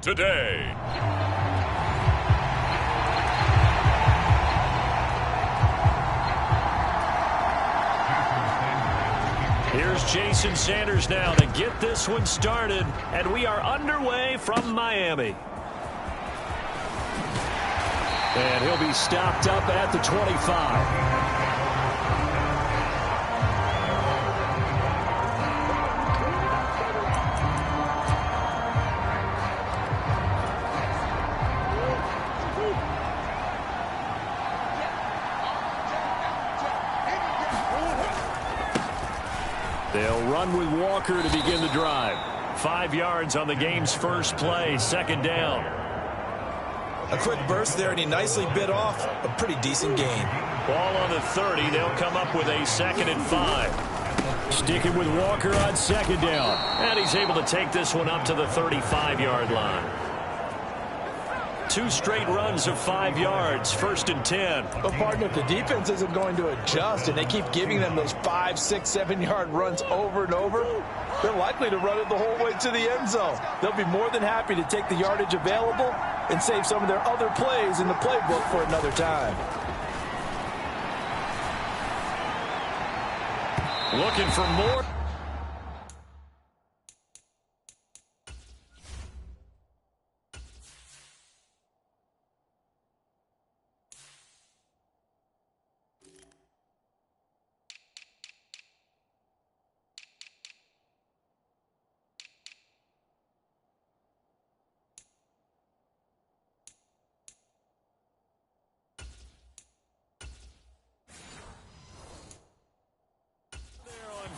today. Here's Jason Sanders now to get this one started, and we are underway from Miami. And he'll be stopped up at the 25. They'll run with Walker to begin the drive. 5 yards on the game's first play, second down. A quick burst there, and he nicely bit off a pretty decent gain. Ball on the 30. They'll come up with a 2nd and 5. Sticking with Walker on second down. And he's able to take this one up to the 35-yard line. 2 straight runs of 5 yards, 1st and 10. Well, partner, if the defense isn't going to adjust and they keep giving them those 5, 6, 7-yard runs over and over, they're likely to run it the whole way to the end zone. They'll be more than happy to take the yardage available and save some of their other plays in the playbook for another time. Looking for more.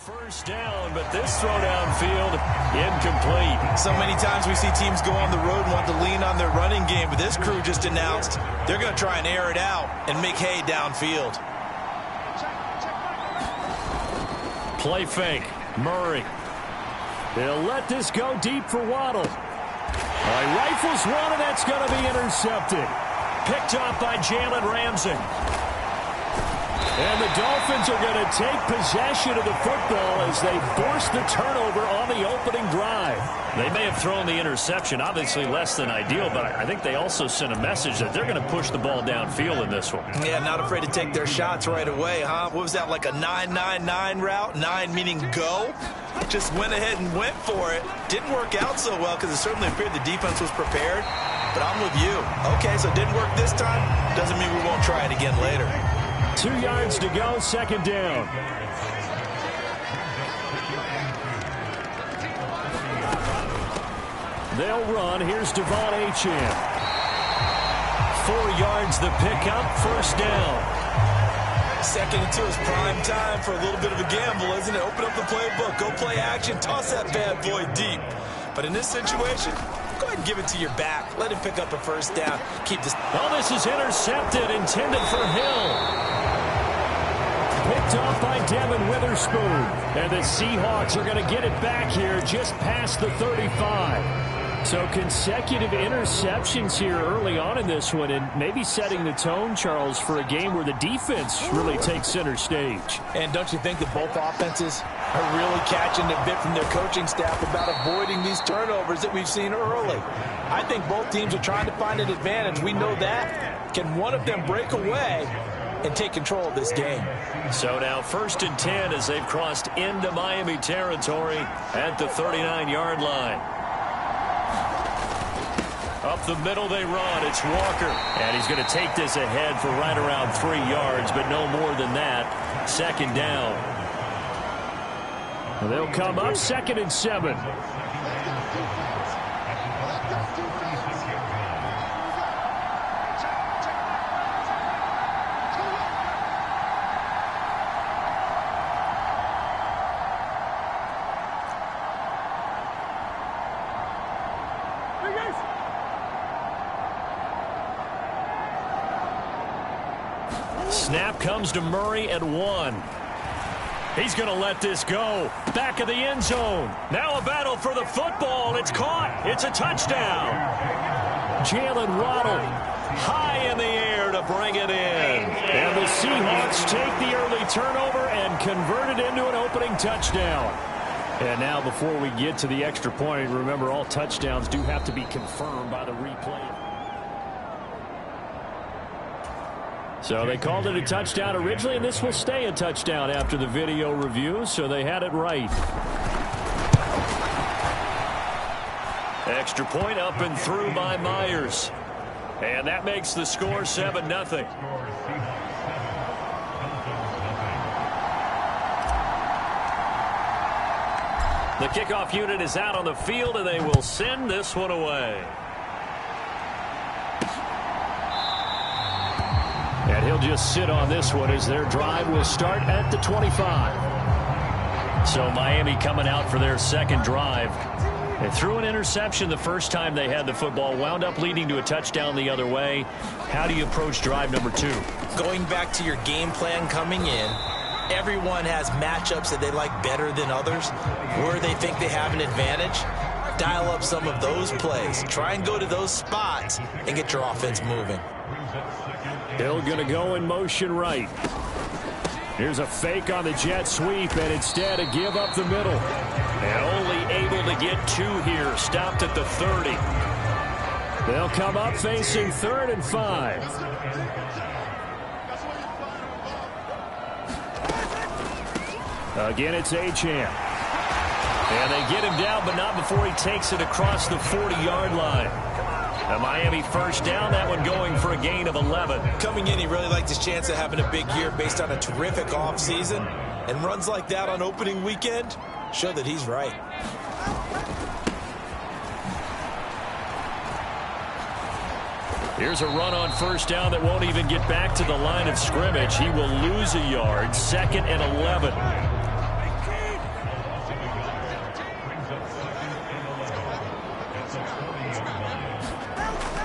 First down, but this throw downfield incomplete. So many times we see teams go on the road and want to lean on their running game, but this crew just announced they're going to try and air it out and make hay downfield. Play fake. Murray. They'll let this go deep for Waddle. Rifles one, and that's going to be intercepted. Picked off by Jalen Ramsey. And the Dolphins are going to take possession of the football as they force the turnover on the opening drive. They may have thrown the interception, obviously less than ideal, but I think they also sent a message that they're going to push the ball downfield in this one. Yeah, not afraid to take their shots right away, huh? What was that, like a 9-9-9 route? 9 meaning go? Just went ahead and went for it. Didn't work out so well because it certainly appeared the defense was prepared. But I'm with you. Okay, so it didn't work this time. Doesn't mean we won't try it again later. 2 yards to go, second down. They'll run. Here's Devon Achane. 4 yards the pickup, first down. 2nd and 2 is prime time for a little bit of a gamble, isn't it? Open up the playbook, go play action, toss that bad boy deep. But in this situation, go ahead and give it to your back. Let him pick up a first down. Keep this. Oh, this is intercepted, intended for Hill. Picked off by Devin Witherspoon. And the Seahawks are going to get it back here just past the 35. So consecutive interceptions here early on in this one, and maybe setting the tone, Charles, for a game where the defense really takes center stage. And don't you think that both offenses are really catching a bit from their coaching staff about avoiding these turnovers that we've seen early? I think both teams are trying to find an advantage. We know that. Can one of them break away and take control of this game? So now 1st and 10 as they've crossed into Miami territory at the 39-yard line. Up the middle they run. It's Walker. And he's going to take this ahead for right around 3 yards, but no more than that. Second down. And they'll come up 2nd and 7. Snap comes to Murray at 1. He's going to let this go. Back of the end zone. Now a battle for the football. It's caught. It's a touchdown. Jalen Waddle high in the air to bring it in. And the Seahawks take the early turnover and convert it into an opening touchdown. And now before we get to the extra point, remember all touchdowns do have to be confirmed by the replay. So they called it a touchdown originally, and this will stay a touchdown after the video review, so they had it right. Extra point up and through by Myers. And that makes the score 7-0. The kickoff unit is out on the field, and they will send this one away. And he'll just sit on this one as their drive will start at the 25. So Miami coming out for their second drive. They threw an interception the first time they had the football, wound up leading to a touchdown the other way. How do you approach drive number 2? Going back to your game plan coming in, everyone has matchups that they like better than others, where they think they have an advantage. Dial up some of those plays. Try and go to those spots and get your offense moving. Hill going to go in motion right. Here's a fake on the jet sweep, and instead a give up the middle. And only able to get 2 here. Stopped at the 30. They'll come up facing 3rd and 5. Again, it's Achane. And they get him down, but not before he takes it across the 40-yard line. A Miami first down, that one going for a gain of 11. Coming in, he really liked his chance of having a big year based on a terrific offseason. And runs like that on opening weekend show that he's right. Here's a run on first down that won't even get back to the line of scrimmage. He will lose a yard. 2nd and 11.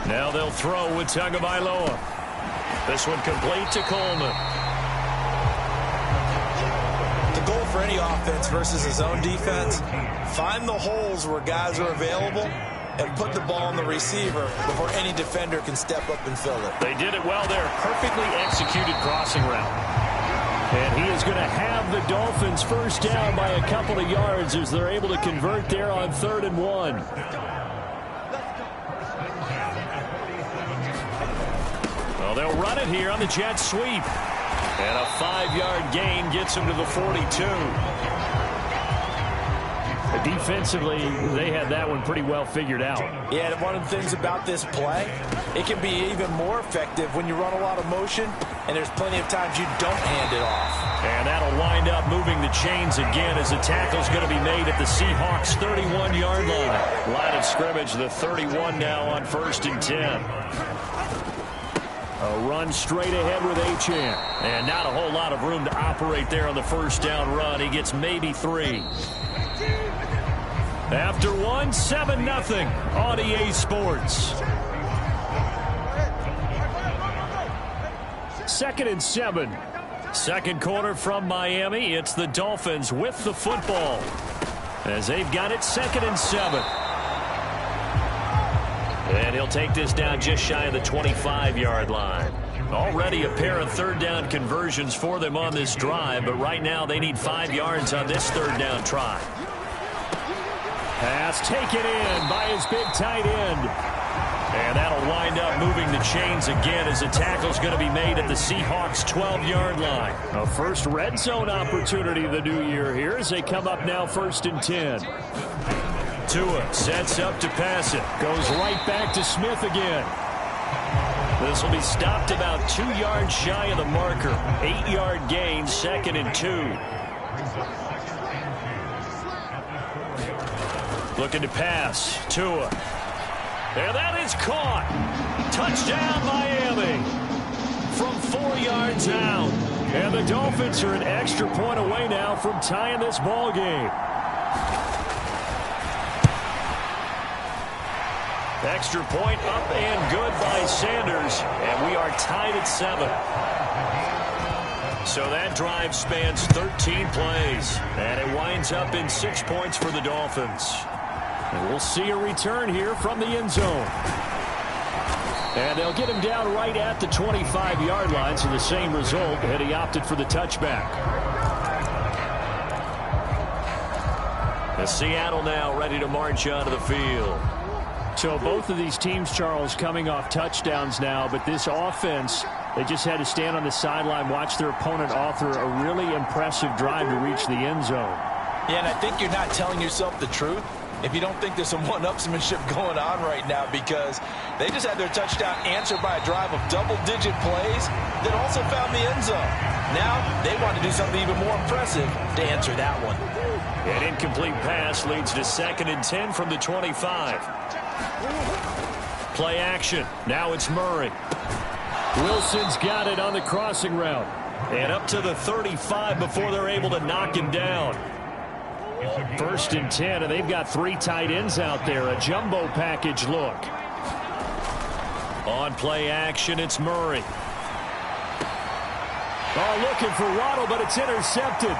Now they'll throw with Tagovailoa. This one complete to Coleman. The goal for any offense versus his own defense, find the holes where guys are available and put the ball on the receiver before any defender can step up and fill it. They did it well there. Perfectly executed crossing route. And he is going to have the Dolphins first down by a couple of yards as they're able to convert there on 3rd and 1. Well, they'll run it here on the jet sweep. And a 5-yard gain gets him to the 42. Defensively, they had that one pretty well figured out. Yeah, and one of the things about this play, it can be even more effective when you run a lot of motion, and there's plenty of times you don't hand it off. And that'll wind up moving the chains again as the tackle's going to be made at the Seahawks' 31-yard line. Line of scrimmage, the 31 now on 1st and 10. A run straight ahead with Achane. And not a whole lot of room to operate there on the first down run. He gets maybe 3. After 1, 7-0 on EA Sports. 2nd and 7. Second quarter from Miami. It's the Dolphins with the football as they've got it 2nd and 7. And he'll take this down just shy of the 25-yard line. Already a pair of 3rd down conversions for them on this drive, but right now they need 5 yards on this 3rd down try. Pass taken in by his big tight end. And that'll wind up moving the chains again as the tackle's going to be made at the Seahawks' 12-yard line. A first red zone opportunity of the new year here as they come up now 1st and 10. Tua sets up to pass it. Goes right back to Smith again. This will be stopped about 2 yards shy of the marker. 8-yard gain, 2nd and 2. Looking to pass. Tua. And that is caught. Touchdown, Miami. From 4 yards out. And the Dolphins are an extra point away now from tying this ball game. Extra point up and good by Sanders. And we are tied at 7. So that drive spans 13 plays. And it winds up in 6 points for the Dolphins. And we'll see a return here from the end zone. And they'll get him down right at the 25-yard line, so the same result, and he opted for the touchback. Seattle now ready to march onto the field. So both of these teams, Charles, coming off touchdowns now, but this offense, they just had to stand on the sideline, watch their opponent author a really impressive drive to reach the end zone. Yeah, and I think you're not telling yourself the truth if you don't think there's some one-upsmanship going on right now, because they just had their touchdown answered by a drive of double-digit plays that also found the end zone. Now they want to do something even more impressive to answer that one. An incomplete pass leads to 2nd and 10 from the 25. Play action. Now it's Murray. Wilson's got it on the crossing route. And up to the 35 before they're able to knock him down. 1st and 10, and they've got 3 tight ends out there. A jumbo package look. On play action, it's Murray. Oh, looking for Waddle, but it's intercepted.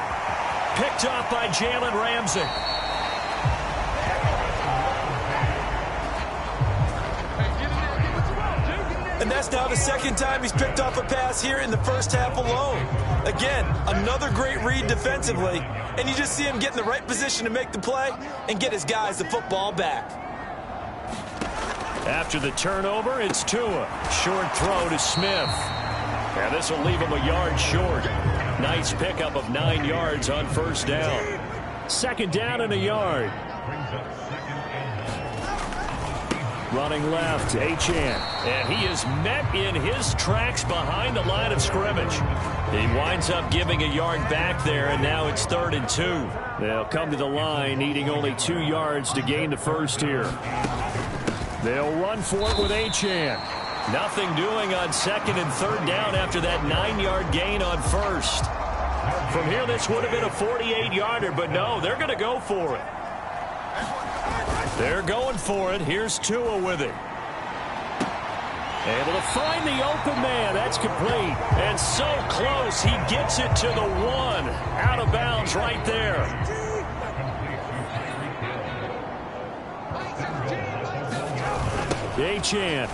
Picked off by Jalen Ramsey. And that's now the 2nd time he's picked off a pass here in the first half alone. Again, another great read defensively, and you just see him get in the right position to make the play and get his guys the football back. After the turnover, it's Tua. Short throw to Smith. And this will leave him a yard short. Nice pickup of 9 yards on 1st down. 2nd down and a yard. Running left, Achane. And he is met in his tracks behind the line of scrimmage. He winds up giving a yard back there, and now it's 3rd and 2. They'll come to the line, needing only 2 yards to gain the first here. They'll run for it with Achane. Nothing doing on 2nd and 3rd down after that 9-yard gain on 1st. From here, this would have been a 48-yarder, but no, they're going to go for it. They're going for it. Here's Tua with it. Able to find the open man. That's complete. And so close, he gets it to the 1. Out of bounds right there. Achane.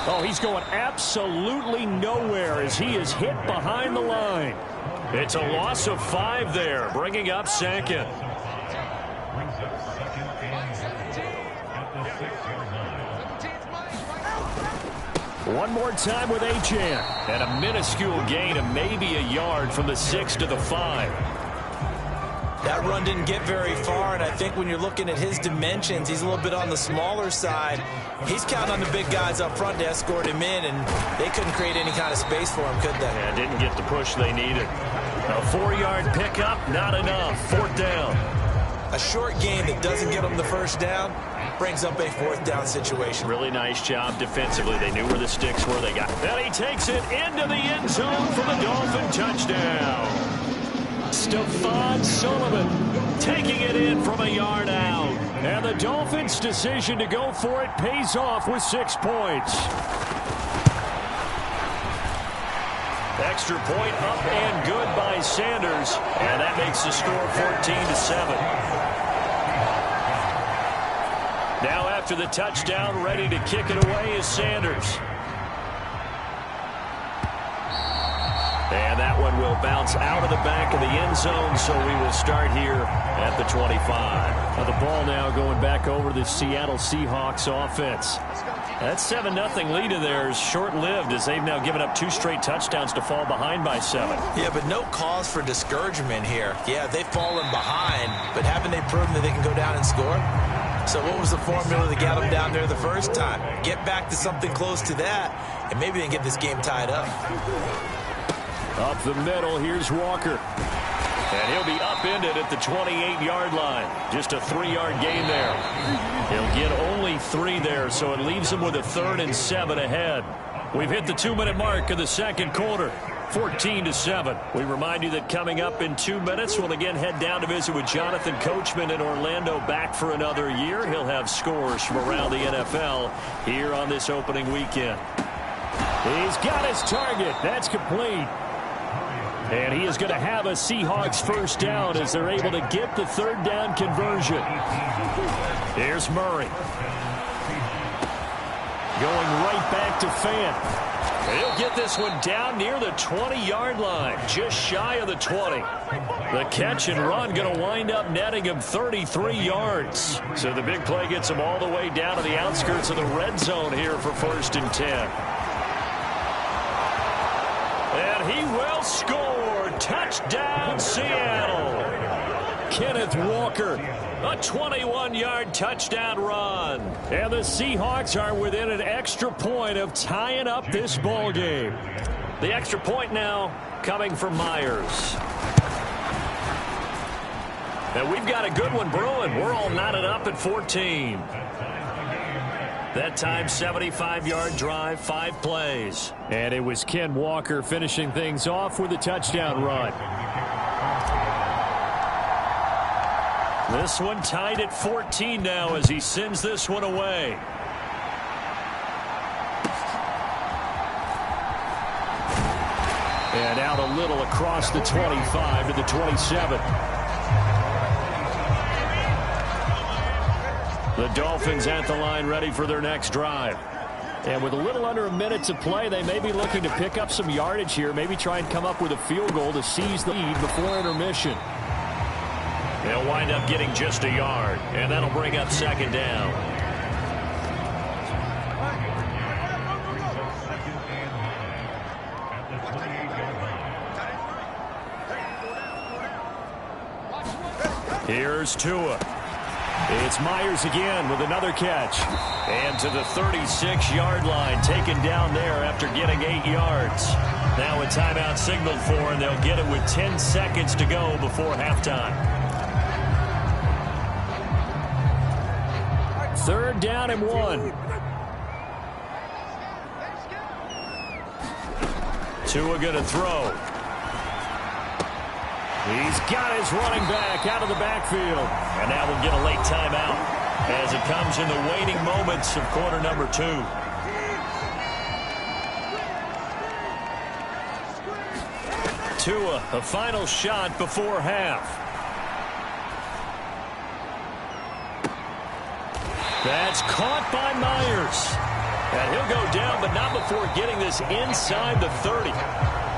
Oh, he's going absolutely nowhere as he is hit behind the line. It's a loss of 5 there, bringing up 2nd. One more time with Achane. And a minuscule gain of maybe a yard from the 6 to the 5. That run didn't get very far, and I think when you're looking at his dimensions, he's a little bit on the smaller side. He's counting on the big guys up front to escort him in, and they couldn't create any kind of space for him, could they? Yeah, didn't get the push they needed. A 4-yard pickup, not enough. 4th down. A short gain that doesn't get him the 1st down brings up a 4th down situation. Really nice job defensively. They knew where the sticks were. They got it. And he takes it into the end zone for the Dolphin touchdown. Stephon Sullivan taking it in from a yard out. And the Dolphins' decision to go for it pays off with 6 points. Extra point up and good by Sanders. And that makes the score 14-7. Now after the touchdown, ready to kick it away is Sanders. And that one will bounce out of the back of the end zone, so we will start here at the 25. Now the ball now going back over the Seattle Seahawks offense. That 7-0 lead of theirs short-lived as they've now given up 2 straight touchdowns to fall behind by 7. Yeah, but no cause for discouragement here. Yeah, they've fallen behind, but haven't they proven that they can go down and score? So what was the formula that got them down there the first time? Get back to something close to that, and maybe they can get this game tied up. Up the middle, here's Walker. And he'll be upended at the 28-yard line. Just a 3-yard gain there. He'll get only 3 there, so it leaves him with a 3rd and 7 ahead. We've hit the 2-minute mark of the 2nd quarter. 14-7. We remind you that coming up in 2 minutes, we'll again head down to visit with Jonathan Coachman in Orlando, back for another year. He'll have scores from around the NFL here on this opening weekend. He's got his target. That's complete. And he is going to have a Seahawks 1st down as they're able to get the 3rd down conversion. Here's Murray. Going right back to Fant. He'll get this one down near the 20-yard line, just shy of the 20. The catch and run going to wind up netting him 33 yards. So the big play gets him all the way down to the outskirts of the red zone here for 1st and 10. And he will score. Touchdown, Seattle. Kenneth Walker, a 21-yard touchdown run. And the Seahawks are within an extra point of tying up this ball game. The extra point now coming from Myers. And we've got a good one brewing. We're all knotted up at 14. That time, 75-yard drive, 5 plays. And it was Ken Walker finishing things off with a touchdown run. This one tied at 14 now as he sends this one away. And out a little across the 25 to the 27. The Dolphins at the line ready for their next drive. And with a little under a minute to play, they may be looking to pick up some yardage here, maybe try and come up with a field goal to seize the lead before intermission. They'll wind up getting just a yard, and that'll bring up 2nd down. Here's Tua. It's Myers again with another catch. And to the 36-yard line, taken down there after getting 8 yards. Now a timeout signaled for, and they'll get it with 10 seconds to go before halftime. 3rd down and 1. Tua going to throw. He's got his running back out of the backfield. And now we'll get a late timeout as it comes in the waning moments of quarter number 2. Tua, a final shot before half. That's caught by Myers. And he'll go down, but not before getting this inside the 30.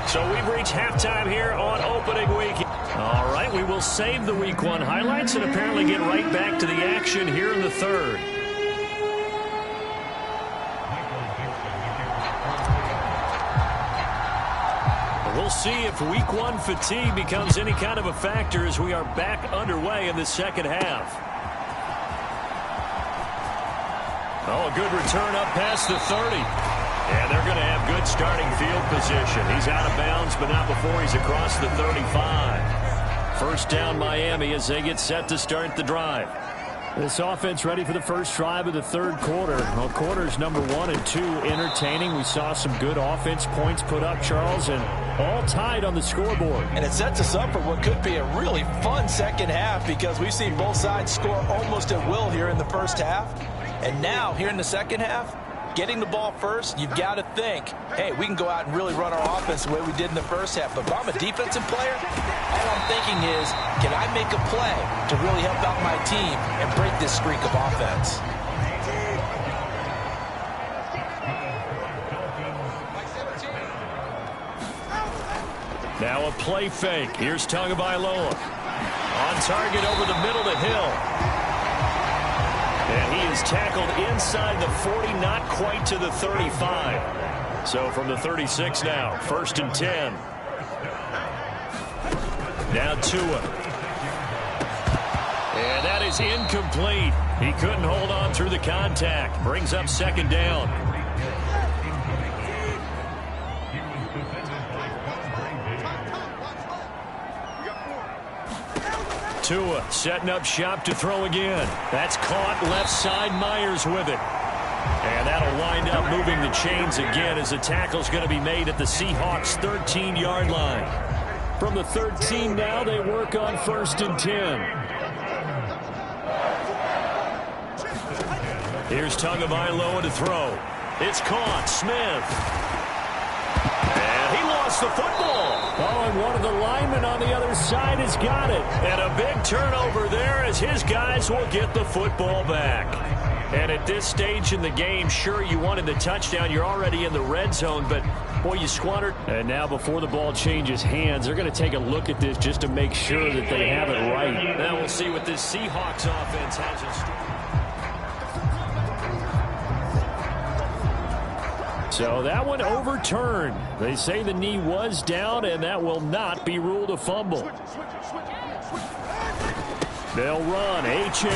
So we've reached halftime here on opening week. All right, we will save the Week 1 highlights and apparently get right back to the action here in the 3rd. We'll see if Week 1 fatigue becomes any kind of a factor as we are back underway in the 2nd half. Oh, a good return up past the 30. And they're going to have good starting field position. He's out of bounds, but not before he's across the 35. 1st down Miami as they get set to start the drive. This offense ready for the first drive of the 3rd quarter. Well, quarters number 1 and 2 entertaining. We saw some good offense points put up, Charles, and all tied on the scoreboard. And it sets us up for what could be a really fun 2nd half because we've seen both sides score almost at will here in the 1st half. And now, here in the 2nd half, getting the ball first, you've got to think, hey, we can go out and really run our offense the way we did in the 1st half. But if I'm a defensive player, all I'm thinking is, can I make a play to really help out my team and break this streak of offense? Now a play fake. Here's Tagovailoa. On target over the middle to Hill. And he is tackled inside the 40, not quite to the 35. So from the 36 now, 1st and 10. Now Tua. And that is incomplete. He couldn't hold on through the contact. Brings up 2nd down. Tua setting up shop to throw again. That's caught left side. Myers with it. And that'll wind up moving the chains again as the tackle's going to be made at the Seahawks' 13-yard line. From the 13 now, they work on 1st and 10. Here's Tagovailoa to throw. It's caught. Smith. And he lost the football. Oh, and one of the linemen on the other side has got it. And a big turnover there as his guys will get the football back. And at this stage in the game, sure, you wanted the touchdown. You're already in the red zone, but, boy, you squandered. And now before the ball changes hands, they're going to take a look at this just to make sure that they have it right. Now we'll see what this Seahawks offense has in store. So that one overturned. They say the knee was down, and that will not be ruled a fumble. They'll run. Achane.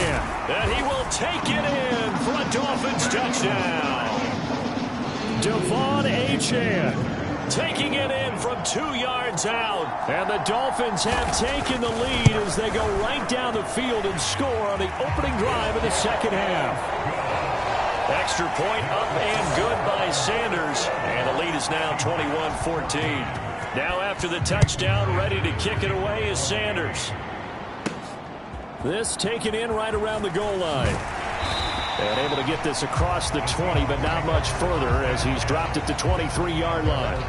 And he will take it in for a Dolphins touchdown. Devon Achane taking it in from 2 yards out. And the Dolphins have taken the lead as they go right down the field and score on the opening drive of the second half. Extra point up and good by Sanders. And the lead is now 21-14. Now after the touchdown, ready to kick it away is Sanders. This taken in right around the goal line. And able to get this across the 20, but not much further as he's dropped it to 23-yard line.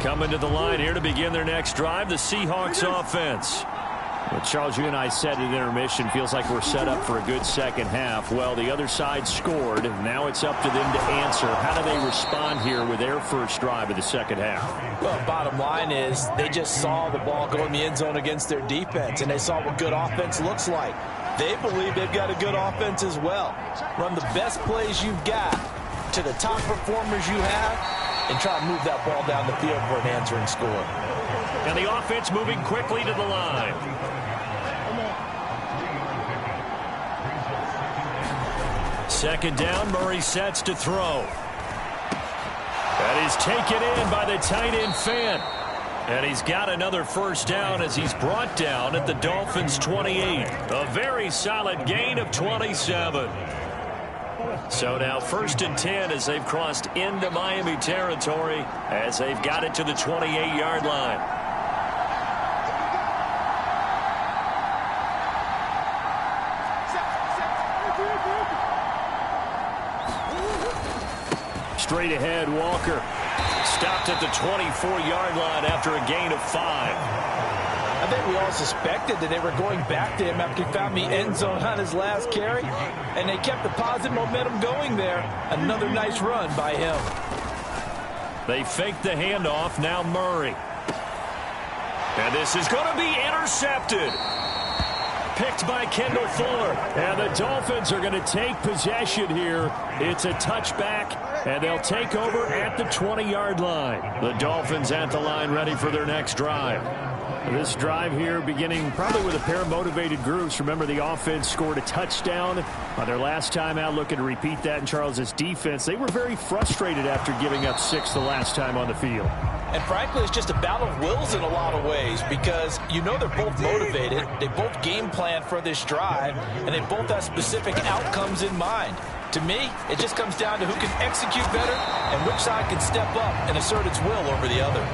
Coming to the line here to begin their next drive, the Seahawks offense. Well, Charles, you and I said at intermission, feels like we're set up for a good second half. Well, the other side scored. Now it's up to them to answer. How do they respond here with their first drive of the second half? Well, bottom line is they just saw the ball go in the end zone against their defense, and they saw what good offense looks like. They believe they've got a good offense as well. Run the best plays you've got to the top performers you have and try to move that ball down the field for an answering score. And the offense moving quickly to the line. Second down, Murray sets to throw. That is taken in by the tight end Fant. And he's got another first down as he's brought down at the Dolphins' 28. A very solid gain of 27. So now 1st and 10 as they've crossed into Miami territory as they've got it to the 28-yard line. Straight ahead, Walker. Stopped at the 24-yard line after a gain of 5. I think we all suspected that they were going back to him after he found the end zone on his last carry, and they kept the positive momentum going there. Another nice run by him. They faked the handoff. Now Murray. And this is going to be intercepted. Picked by Kendall Fuller. And the Dolphins are going to take possession here. It's a touchback, and they'll take over at the 20-yard line. The Dolphins at the line ready for their next drive. This drive here beginning probably with a pair of motivated groups. Remember, the offense scored a touchdown on their last time out, looking to repeat that in Charles's defense. They were very frustrated after giving up 6 the last time on the field. And frankly, it's just a battle of wills in a lot of ways because you know they're both motivated. They both game plan for this drive, and they both have specific outcomes in mind. To me, it just comes down to who can execute better and which side can step up and assert its will over the other.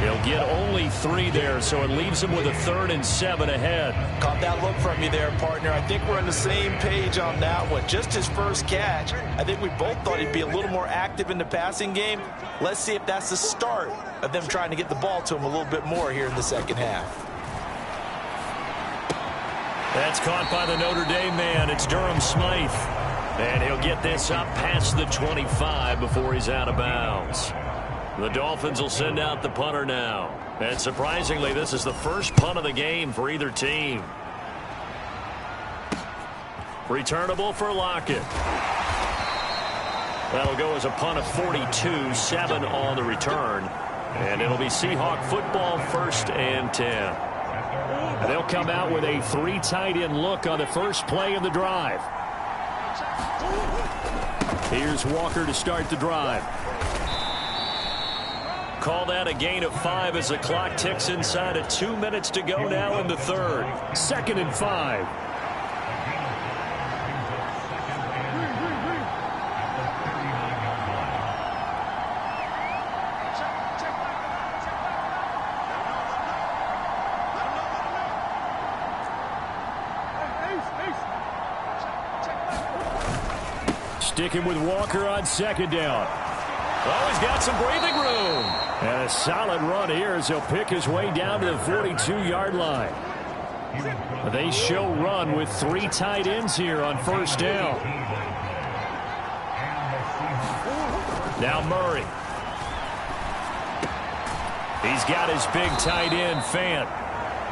He'll get only 3 there, so it leaves him with a 3rd and 7 ahead. Caught that look from you there, partner. I think we're on the same page on that one. Just his first catch. I think we both thought he'd be a little more active in the passing game. Let's see if that's the start of them trying to get the ball to him a little bit more here in the second half. That's caught by the Notre Dame man. It's Durham Smythe. And he'll get this up past the 25 before he's out of bounds. The Dolphins will send out the punter now. And surprisingly, this is the first punt of the game for either team. Returnable for Lockett. That'll go as a punt of 42, 7 on the return. And it'll be Seahawk football, 1st and 10. They'll come out with a 3 tight end look on the first play of the drive. Here's Walker to start the drive. Call that a gain of 5 as the clock ticks inside of 2 minutes to go now in the 3rd. 2nd and 5. Sticking with Walker on 2nd down. Oh, he's got some breathing room. And a solid run here as he'll pick his way down to the 42-yard line. They show run with 3 tight ends here on first down. Now Murray. He's got his big tight end, Fant.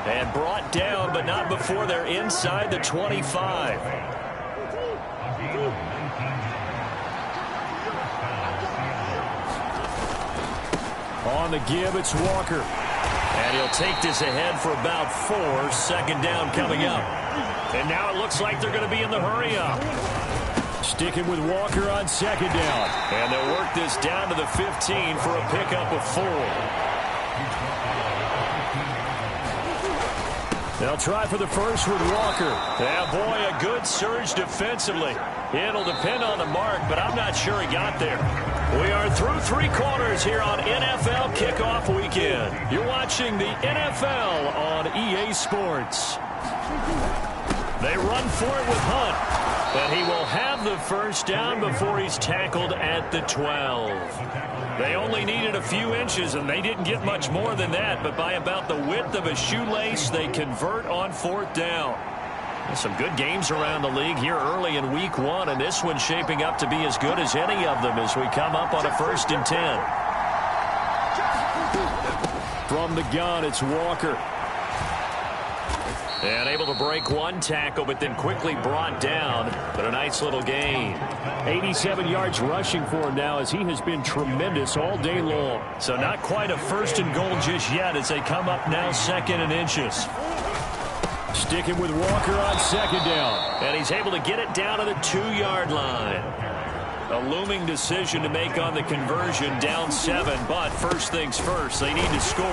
And brought down, but not before they're inside the 25. On the give, it's Walker. And he'll take this ahead for about 4. Second down coming up. And now it looks like they're going to be in the hurry-up. Sticking with Walker on second down. And they'll work this down to the 15 for a pickup of 4. They'll try for the first with Walker. Yeah, boy, a good surge defensively. It'll depend on the mark, but I'm not sure he got there. We are through 3 quarters here on NFL Kickoff Weekend. You're watching the NFL on EA Sports. They run for it with Hunt. And he will have the first down before he's tackled at the 12. They only needed a few inches, and they didn't get much more than that. But by about the width of a shoelace, they convert on 4th down. Some good games around the league here early in week 1, and this one's shaping up to be as good as any of them as we come up on a 1st and 10. From the gun, it's Walker. And able to break 1 tackle, but then quickly brought down. But a nice little gain. 87 yards rushing for him now as he has been tremendous all day long. So not quite a 1st and goal just yet as they come up now 2nd and inches. Sticking with Walker on second down. And he's able to get it down to the 2-yard line. A looming decision to make on the conversion, down 7, but first things first, they need to score.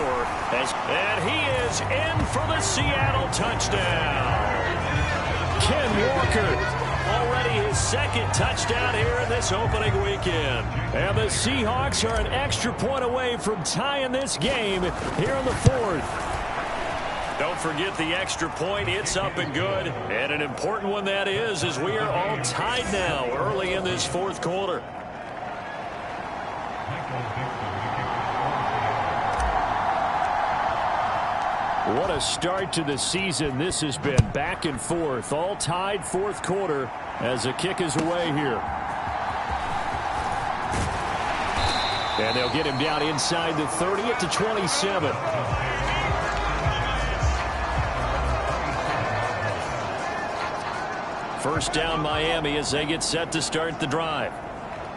And he is in for the Seattle touchdown. Ken Walker, already his 2nd touchdown here in this opening weekend. And the Seahawks are an extra point away from tying this game here in the 4th. Don't forget the extra point. It's up and good. And an important one that is, as we are all tied now early in this 4th quarter. What a start to the season this has been. Back and forth, all tied 4th quarter as the kick is away here. And they'll get him down inside the 30 at the 27. First down Miami as they get set to start the drive.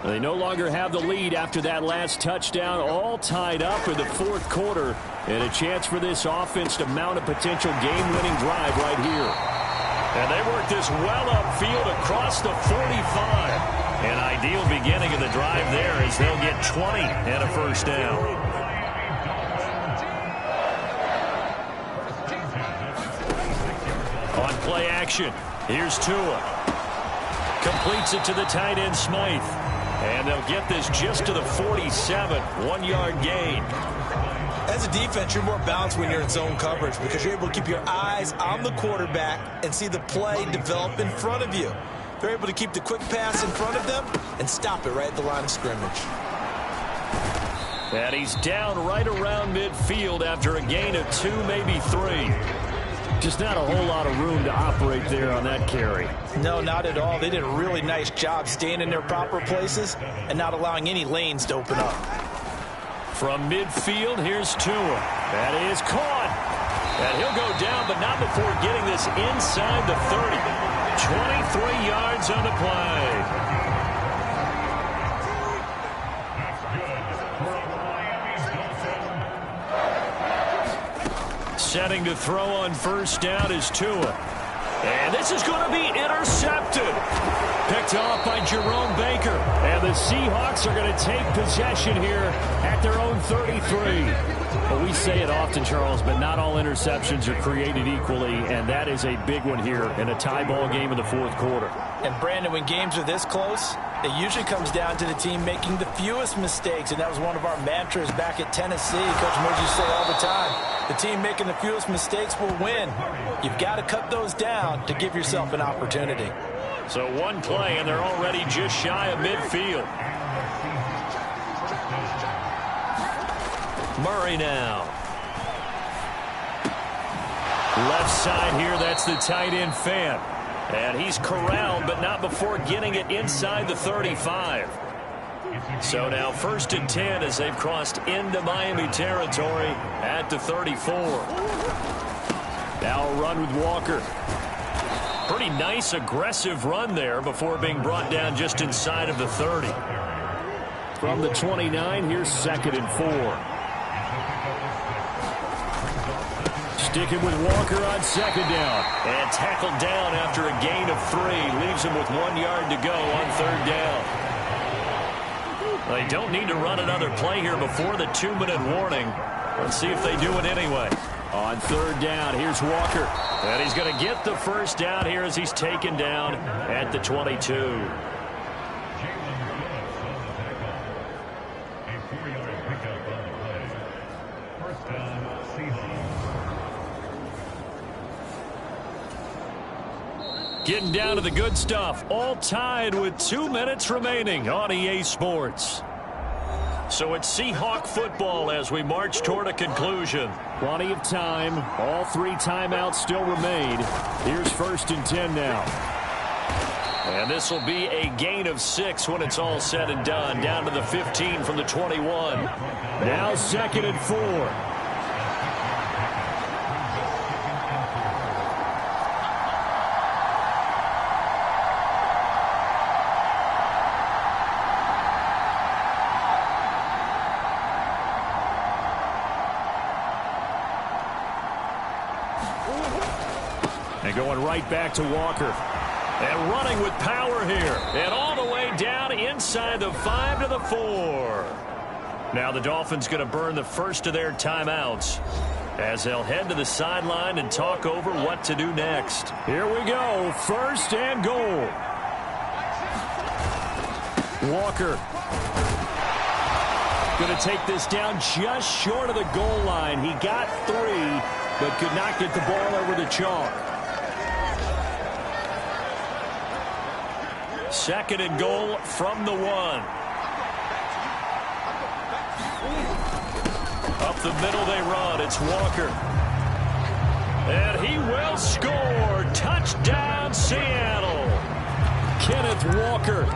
They no longer have the lead after that last touchdown, all tied up in the 4th quarter, and a chance for this offense to mount a potential game-winning drive right here. And they work this well upfield across the 45. An ideal beginning of the drive there as they'll get 20 and a first down. On play action. Here's Tua. Completes it to the tight end, Smythe. And they'll get this just to the 47. 1-yard gain. As a defense, you're more balanced when you're in zone coverage because you're able to keep your eyes on the quarterback and see the play develop in front of you. They're able to keep the quick pass in front of them and stop it right at the line of scrimmage. And he's down right around midfield after a gain of 2, maybe 3. Just not a whole lot of room to operate there on that carry. No, not at all. They did a really nice job staying in their proper places and not allowing any lanes to open up. From midfield, here's Tua. That is caught. And he'll go down, but not before getting this inside the 30. 23 yards on the play. Setting to throw on first down is Tua. And this is going to be intercepted. Picked off by Jerome Baker. And the Seahawks are going to take possession here at their own 33. Well, we say it often, Charles, but not all interceptions are created equally, and that is a big one here in a tie ball game in the 4th quarter. And, Brandon, when games are this close, it usually comes down to the team making the fewest mistakes, and that was one of our mantras back at Tennessee. Coach Moore used to say all the time, the team making the fewest mistakes will win. You've got to cut those down to give yourself an opportunity. So one play, and they're already just shy of midfield. Murray now. Left side here, that's the tight end Fant. And he's corralled, but not before getting it inside the 35. So now 1st and 10 as they've crossed into Miami territory at the 34. Now a run with Walker. Pretty nice, aggressive run there before being brought down just inside of the 30. From the 29, here's 2nd and 4. Sticking with Walker on 2nd down. And tackled down after a gain of 3. Leaves him with 1 yard to go on 3rd down. They don't need to run another play here before the 2-minute warning. Let's see if they do it anyway. On 3rd down, here's Walker. And he's going to get the 1st down here as he's taken down at the 22. Getting down to the good stuff. All tied with 2 minutes remaining on EA Sports. So it's Seahawk football as we march toward a conclusion. Plenty of time. All 3 timeouts still remain. Here's 1st and 10 now. And this will be a gain of 6 when it's all said and done. Down to the 15 from the 21. Now 2nd and 4. And going right back to Walker. And running with power here. And all the way down inside the 5 to the 4. Now the Dolphins going to burn the 1st of their timeouts as they'll head to the sideline and talk over what to do next. Here we go. 1st and goal. Walker going to take this down just short of the goal line. He got 3, but could not get the ball over the chalk. 2nd and goal from the 1. Up the middle they run. It's Walker. And he will score. Touchdown, Seattle. Kenneth Walker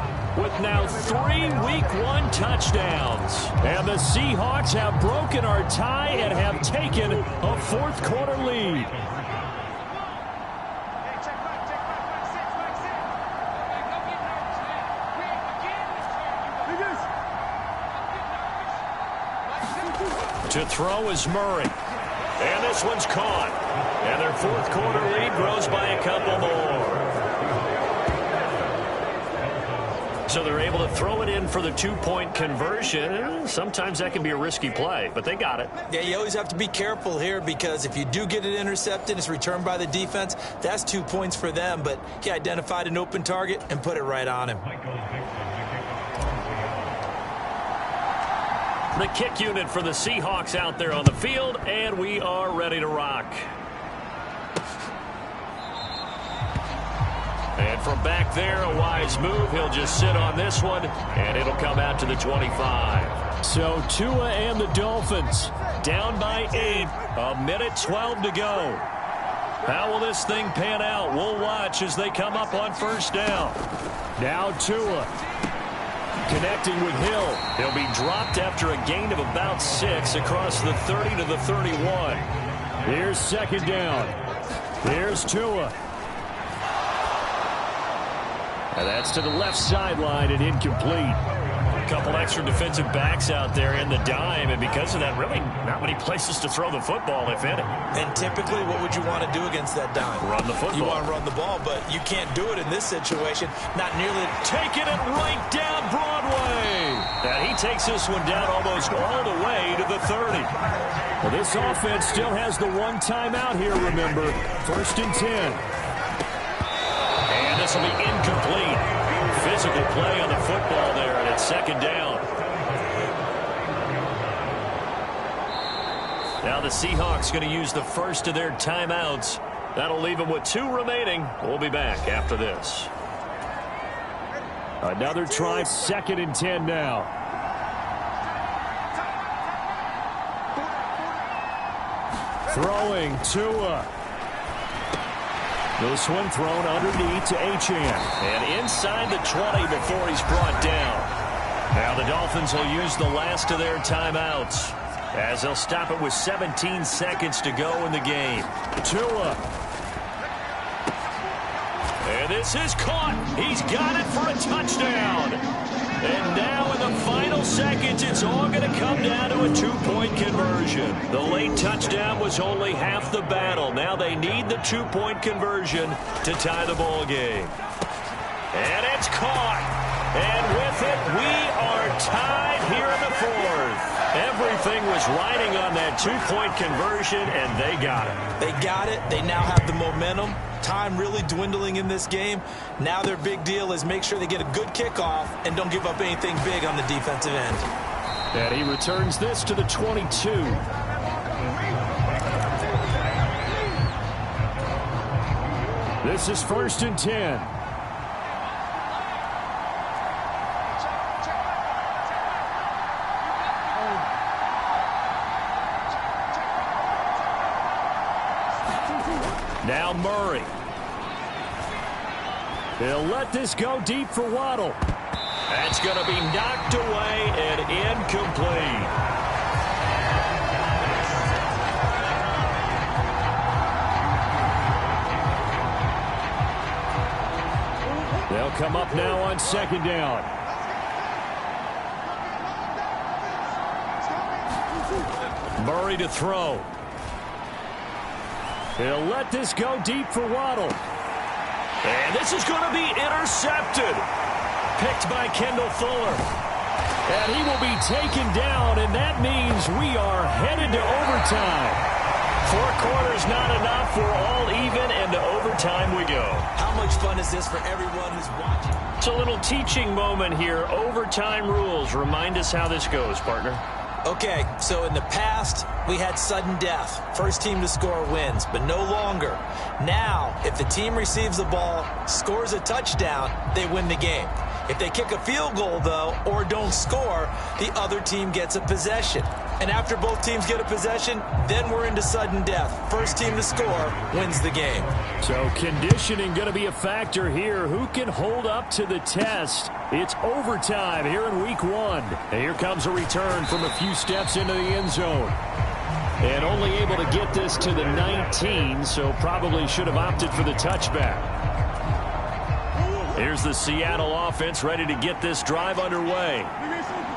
with now 3 Week 1 touchdowns. And the Seahawks have broken our tie and have taken a 4th quarter lead. To throw is Murray. And this one's caught. And their 4th quarter lead grows by a couple more. So they're able to throw it in for the 2-point conversion. Sometimes that can be a risky play, but they got it. Yeah, you always have to be careful here because if you do get it intercepted, it's returned by the defense. That's 2 points for them, but he identified an open target and put it right on him. The kick unit for the Seahawks out there on the field, and we are ready to rock. And from back there, a wise move. He'll just sit on this one, and it'll come out to the 25. So Tua and the Dolphins down by 8, 1:12 to go. How will this thing pan out? We'll watch as they come up on 1st down. Now Tua. Connecting with Hill. He'll be dropped after a gain of about 6 across the 30 to the 31. Here's 2nd down. Here's Tua. And that's to the left sideline and incomplete. A couple extra defensive backs out there in the dime, and because of that, really not many places to throw the football, if any. And typically, what would you want to do against that dime? Run the football. You want to run the ball, but you can't do it in this situation. Not nearly. Taking it right down Broadway. And he takes this one down almost all the way to the 30. Well, this offense still has the 1 timeout here, remember. 1st and 10. And this will be incomplete. Physical play on the football there, and it's 2nd down. Now the Seahawks going to use the 1st of their timeouts. That'll leave them with 2 remaining. We'll be back after this. Another try, 2nd and 10 now. Throwing Tua. This one thrown underneath to Achane. And inside the 20 before he's brought down. Now the Dolphins will use the last of their timeouts, as they'll stop it with 17 seconds to go in the game. Tua. And this is caught. He's got it for a touchdown. And now in the final seconds, it's all going to come down to a two-point conversion. The late touchdown was only half the battle. Now they need the two-point conversion to tie the ball game. And it's caught. And with it, we are tied here in the fourth. Everything was riding on that two-point conversion, and they got it. They got it. They now have the momentum. Time really dwindling in this game. Now their big deal is make sure they get a good kickoff and don't give up anything big on the defensive end. And he returns this to the 22. This is 1st and 10. Now Murray. They'll let this go deep for Waddle. That's going to be knocked away and incomplete. They'll come up now on 2nd down. Murray to throw. He'll let this go deep for Waddle. And this is going to be intercepted. Picked by Kendall Fuller. And he will be taken down, and that means we are headed to overtime. 4 quarters not enough. We're all even, and to overtime we go. How much fun is this for everyone who's watching? It's a little teaching moment here. Overtime rules. Remind us how this goes, partner. Okay, so in the past, we had sudden death. First team to score wins, but no longer. Now, if the team receives the ball, scores a touchdown, they win the game. If they kick a field goal, though, or don't score, the other team gets a possession. And after both teams get a possession, then we're into sudden death. First team to score wins the game. So conditioning going to be a factor here. Who can hold up to the test? It's overtime here in week 1. And here comes a return from a few steps into the end zone. And only able to get this to the 19, so probably should have opted for the touchback. Here's the Seattle offense ready to get this drive underway.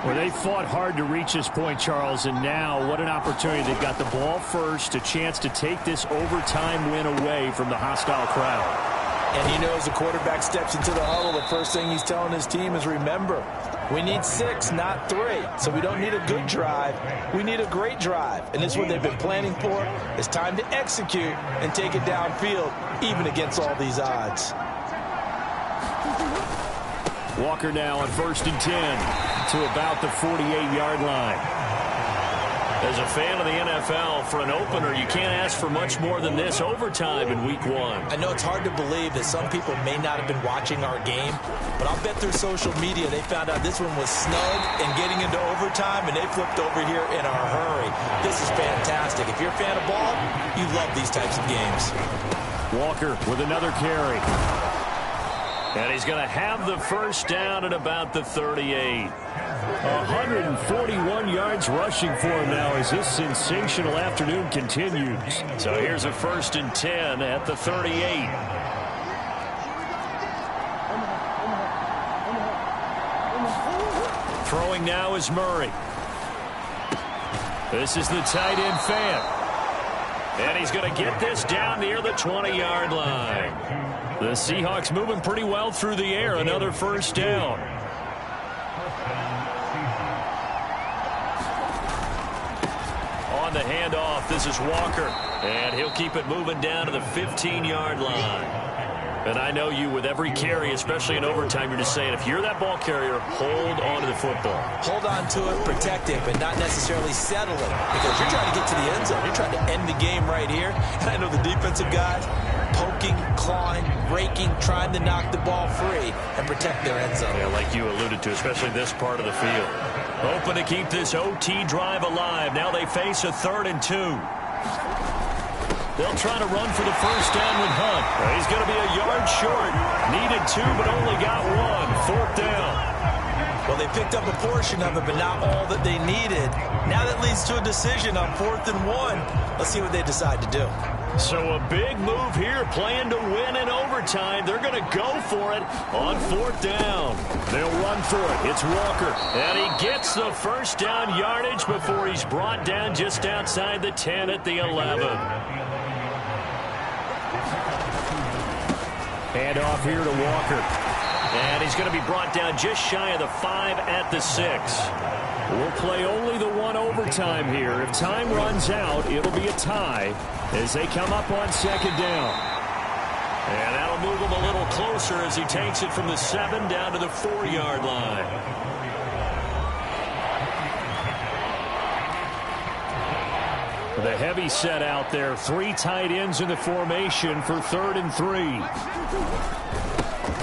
Well, they fought hard to reach this point, Charles, and now what an opportunity. They've got the ball first, a chance to take this overtime win away from the hostile crowd. And he knows the quarterback steps into the huddle. The first thing he's telling his team is, remember, we need 6, not 3. So we don't need a good drive. We need a great drive. And this is what they've been planning for. It's time to execute and take it downfield, even against all these odds. Walker now on 1st and 10 to about the 48-yard line. As a fan of the NFL, for an opener, you can't ask for much more than this overtime in week 1. I know it's hard to believe that some people may not have been watching our game, but I'll bet through social media they found out this one was snug and getting into overtime, and they flipped over here in a hurry. This is fantastic. If you're a fan of ball, you love these types of games. Walker with another carry. And he's going to have the first down at about the 38. 141 yards rushing for him now as this sensational afternoon continues. So here's a 1st and 10 at the 38. Throwing now is Murray. This is the tight end Fant. And he's going to get this down near the 20-yard line. The Seahawks moving pretty well through the air. Another first down. On the handoff, this is Walker. And he'll keep it moving down to the 15-yard line. And I know you, with every carry, especially in overtime, you're just saying, if you're that ball carrier, hold on to the football. Hold on to it, protect it, but not necessarily settle it. Because you're trying to get to the end zone. You're trying to end the game right here. And I know the defensive guys poking, clawing, raking, trying to knock the ball free and protect their end zone. Yeah, like you alluded to, especially this part of the field. Open to keep this OT drive alive. Now they face a 3rd and 2. They'll try to run for the first down with Hunt. He's going to be a yard short. Needed 2, but only got 1. 4th down. Well, they picked up a portion of it, but not all that they needed. Now that leads to a decision on 4th and 1. Let's see what they decide to do. So a big move here, playing to win in overtime. They're going to go for it on 4th down. They'll run for it. It's Walker. And he gets the first down yardage before he's brought down just outside the 10 at the 11. Hand off here to Walker. And he's going to be brought down just shy of the 5 at the 6. We'll play only the 1 overtime here. If time runs out, it'll be a tie as they come up on 2nd down. And that'll move him a little closer as he takes it from the 7 down to the 4-yard line. The heavy set out there. 3 tight ends in the formation for 3rd and 3.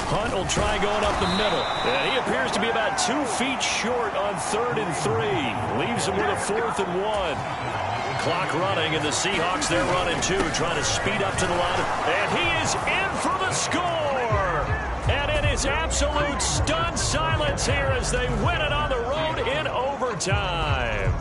Hunt will try going up the middle. And he appears to be about 2 feet short on 3rd and 3. Leaves him with a 4th and 1. Clock running, and the Seahawks, they're running too, trying to speed up to the line. And he is in for the score. And it is absolute stunned silence here as they win it on the road in overtime.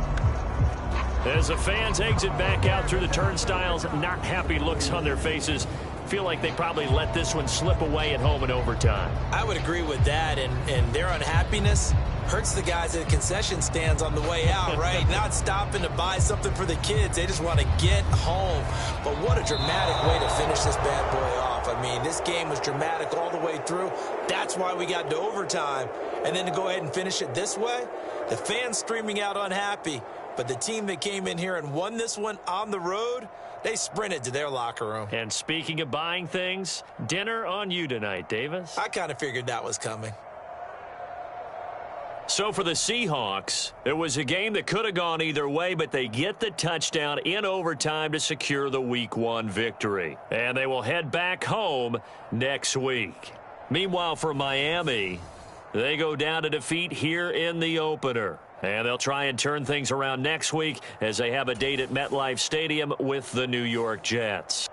As the fans exit back out through the turnstiles, not happy looks on their faces. Feel like they probably let this one slip away at home in overtime. I would agree with that, and their unhappiness hurts the guys at the concession stands on the way out, right? Not stopping to buy something for the kids. They just want to get home. But what a dramatic way to finish this bad boy off. I mean, this game was dramatic all the way through. That's why we got to overtime. And then to go ahead and finish it this way, the fans streaming out unhappy. But the team that came in here and won this one on the road, they sprinted to their locker room. And speaking of buying things, dinner on you tonight, Davis. I kind of figured that was coming. So for the Seahawks, it was a game that could have gone either way, but they get the touchdown in overtime to secure the Week 1 victory. And they will head back home next week. Meanwhile, for Miami, they go down to defeat here in the opener. And they'll try and turn things around next week as they have a date at MetLife Stadium with the New York Jets.